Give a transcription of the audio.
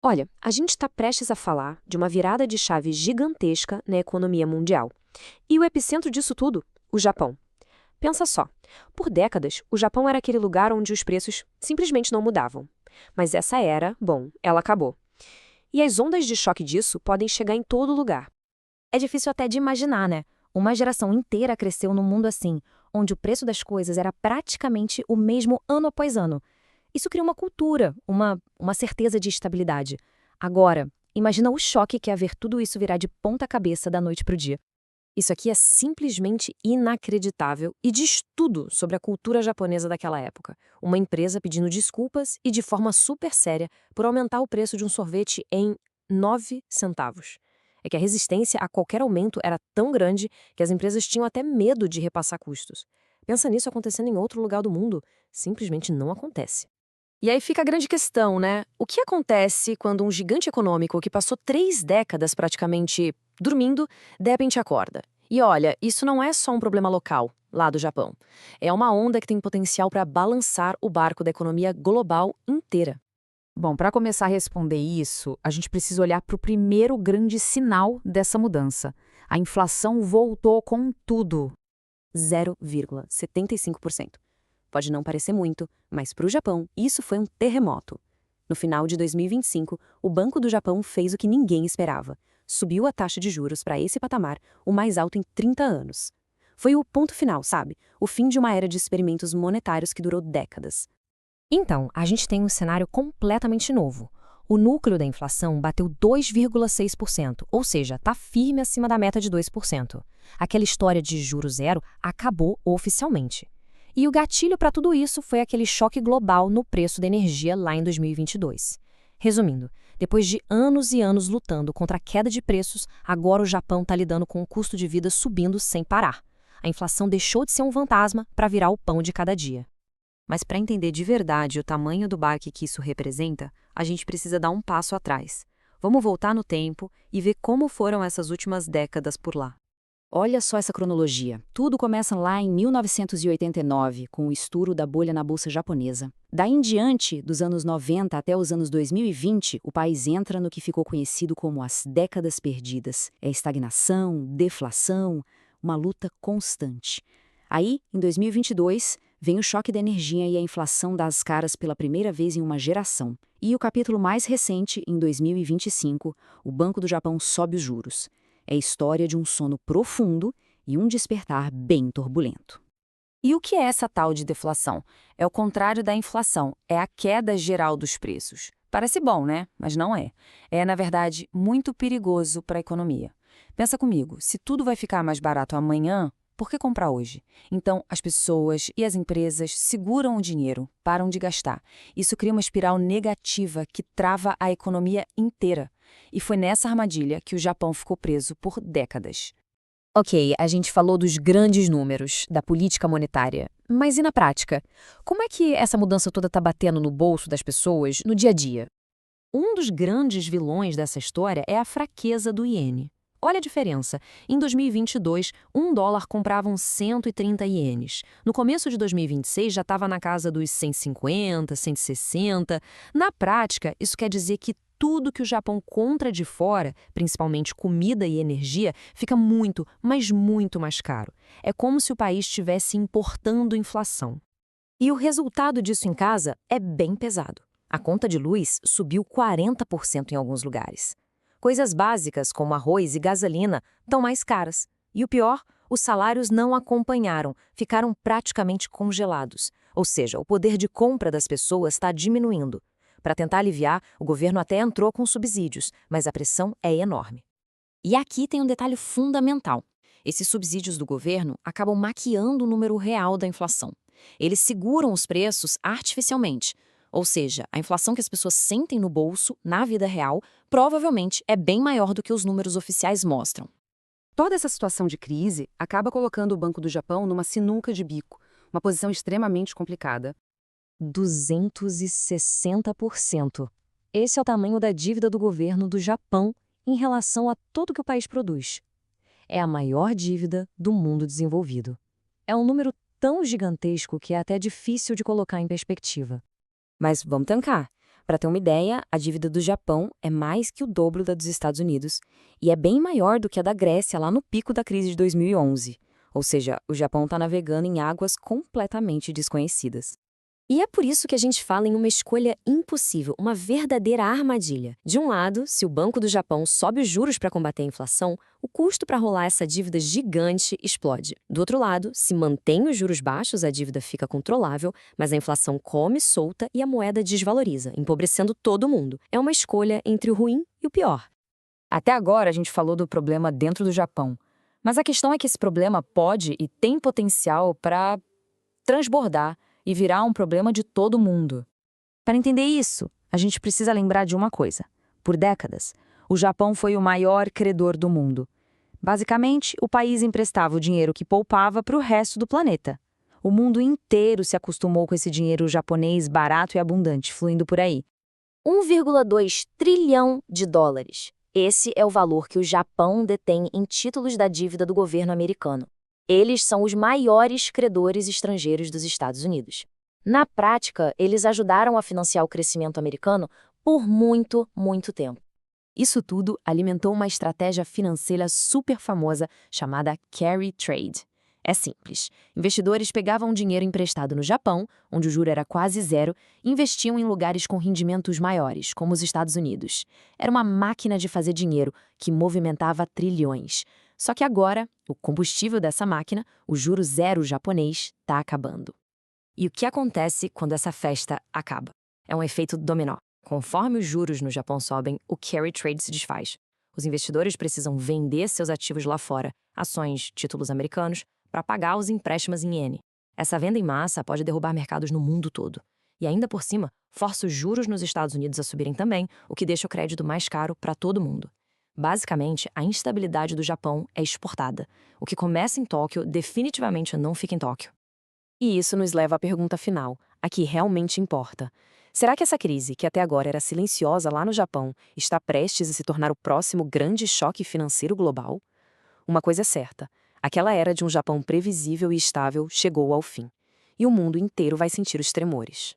Olha, a gente está prestes a falar de uma virada de chave gigantesca na economia mundial. E o epicentro disso tudo? O Japão. Pensa só, por décadas, o Japão era aquele lugar onde os preços simplesmente não mudavam. Mas essa era, bom, ela acabou. E as ondas de choque disso podem chegar em todo lugar. É difícil até de imaginar, né? Uma geração inteira cresceu num mundo assim, onde o preço das coisas era praticamente o mesmo ano após ano. Isso cria uma cultura, uma certeza de estabilidade. Agora, imagina o choque que é ver tudo isso virar de ponta cabeça da noite para o dia. Isso aqui é simplesmente inacreditável e diz tudo sobre a cultura japonesa daquela época. Uma empresa pedindo desculpas e de forma super séria por aumentar o preço de um sorvete em 9 centavos. É que a resistência a qualquer aumento era tão grande que as empresas tinham até medo de repassar custos. Pensa nisso acontecendo em outro lugar do mundo. Simplesmente não acontece. E aí fica a grande questão, né? O que acontece quando um gigante econômico que passou 3 décadas praticamente dormindo, de repente acorda? E olha, isso não é só um problema local, lá do Japão. É uma onda que tem potencial para balançar o barco da economia global inteira. Bom, para começar a responder isso, a gente precisa olhar para o primeiro grande sinal dessa mudança. A inflação voltou com tudo. 0,75%. Pode não parecer muito, mas para o Japão, isso foi um terremoto. No final de 2025, o Banco do Japão fez o que ninguém esperava. Subiu a taxa de juros para esse patamar, o mais alto em 30 anos. Foi o ponto final, sabe? O fim de uma era de experimentos monetários que durou décadas. Então, a gente tem um cenário completamente novo. O núcleo da inflação bateu 2,6%, ou seja, está firme acima da meta de 2%. Aquela história de juros zero acabou oficialmente. E o gatilho para tudo isso foi aquele choque global no preço da energia lá em 2022. Resumindo, depois de anos e anos lutando contra a queda de preços, agora o Japão está lidando com o custo de vida subindo sem parar. A inflação deixou de ser um fantasma para virar o pão de cada dia. Mas para entender de verdade o tamanho do baque que isso representa, a gente precisa dar um passo atrás. Vamos voltar no tempo e ver como foram essas últimas décadas por lá. Olha só essa cronologia. Tudo começa lá em 1989, com o estouro da bolha na bolsa japonesa. Daí em diante, dos anos 90 até os anos 2020, o país entra no que ficou conhecido como as décadas perdidas. É estagnação, deflação, uma luta constante. Aí, em 2022, vem o choque da energia e a inflação dá as caras pela primeira vez em uma geração. E o capítulo mais recente, em 2025, o Banco do Japão sobe os juros. É a história de um sono profundo e um despertar bem turbulento. E o que é essa tal de deflação? É o contrário da inflação, é a queda geral dos preços. Parece bom, né? Mas não é. É, na verdade, muito perigoso para a economia. Pensa comigo, se tudo vai ficar mais barato amanhã, por que comprar hoje? Então, as pessoas e as empresas seguram o dinheiro, param de gastar. Isso cria uma espiral negativa que trava a economia inteira. E foi nessa armadilha que o Japão ficou preso por décadas. Ok, a gente falou dos grandes números, da política monetária. Mas e na prática? Como é que essa mudança toda está batendo no bolso das pessoas no dia a dia? Um dos grandes vilões dessa história é a fraqueza do iene. Olha a diferença. Em 2022, $1 comprava uns 130 ienes. No começo de 2026, já estava na casa dos 150, 160. Na prática, isso quer dizer que tudo que o Japão compra de fora, principalmente comida e energia, fica muito, mas muito mais caro. É como se o país estivesse importando inflação. E o resultado disso em casa é bem pesado. A conta de luz subiu 40% em alguns lugares. Coisas básicas, como arroz e gasolina, estão mais caras. E o pior, os salários não acompanharam, ficaram praticamente congelados. Ou seja, o poder de compra das pessoas está diminuindo. Para tentar aliviar, o governo até entrou com subsídios, mas a pressão é enorme. E aqui tem um detalhe fundamental. Esses subsídios do governo acabam maquiando o número real da inflação. Eles seguram os preços artificialmente. Ou seja, a inflação que as pessoas sentem no bolso, na vida real, provavelmente é bem maior do que os números oficiais mostram. Toda essa situação de crise acaba colocando o Banco do Japão numa sinuca de bico, uma posição extremamente complicada. 260%. Esse é o tamanho da dívida do governo do Japão em relação a tudo que o país produz. É a maior dívida do mundo desenvolvido. É um número tão gigantesco que é até difícil de colocar em perspectiva. Mas vamos tancar. Para ter uma ideia, a dívida do Japão é mais que o dobro da dos Estados Unidos e é bem maior do que a da Grécia lá no pico da crise de 2011. Ou seja, o Japão está navegando em águas completamente desconhecidas. E é por isso que a gente fala em uma escolha impossível, uma verdadeira armadilha. De um lado, se o Banco do Japão sobe os juros para combater a inflação, o custo para rolar essa dívida gigante explode. Do outro lado, se mantém os juros baixos, a dívida fica controlável, mas a inflação come solta e a moeda desvaloriza, empobrecendo todo mundo. É uma escolha entre o ruim e o pior. Até agora a gente falou do problema dentro do Japão, mas a questão é que esse problema pode e tem potencial para transbordar e virar um problema de todo mundo. Para entender isso, a gente precisa lembrar de uma coisa. Por décadas, o Japão foi o maior credor do mundo. Basicamente, o país emprestava o dinheiro que poupava para o resto do planeta. O mundo inteiro se acostumou com esse dinheiro japonês barato e abundante fluindo por aí. 1,2 trilhão de dólares. Esse é o valor que o Japão detém em títulos da dívida do governo americano. Eles são os maiores credores estrangeiros dos Estados Unidos. Na prática, eles ajudaram a financiar o crescimento americano por muito, muito tempo. Isso tudo alimentou uma estratégia financeira super famosa chamada carry trade. É simples. Investidores pegavam dinheiro emprestado no Japão, onde o juro era quase zero, e investiam em lugares com rendimentos maiores, como os Estados Unidos. Era uma máquina de fazer dinheiro que movimentava trilhões. Só que agora, o combustível dessa máquina, o juro zero japonês, está acabando. E o que acontece quando essa festa acaba? É um efeito dominó. Conforme os juros no Japão sobem, o carry trade se desfaz. Os investidores precisam vender seus ativos lá fora, ações, títulos americanos, para pagar os empréstimos em iene. Essa venda em massa pode derrubar mercados no mundo todo. E ainda por cima, força os juros nos Estados Unidos a subirem também, o que deixa o crédito mais caro para todo mundo. Basicamente, a instabilidade do Japão é exportada. O que começa em Tóquio definitivamente não fica em Tóquio. E isso nos leva à pergunta final, a que realmente importa. Será que essa crise, que até agora era silenciosa lá no Japão, está prestes a se tornar o próximo grande choque financeiro global? Uma coisa é certa, aquela era de um Japão previsível e estável chegou ao fim. E o mundo inteiro vai sentir os tremores.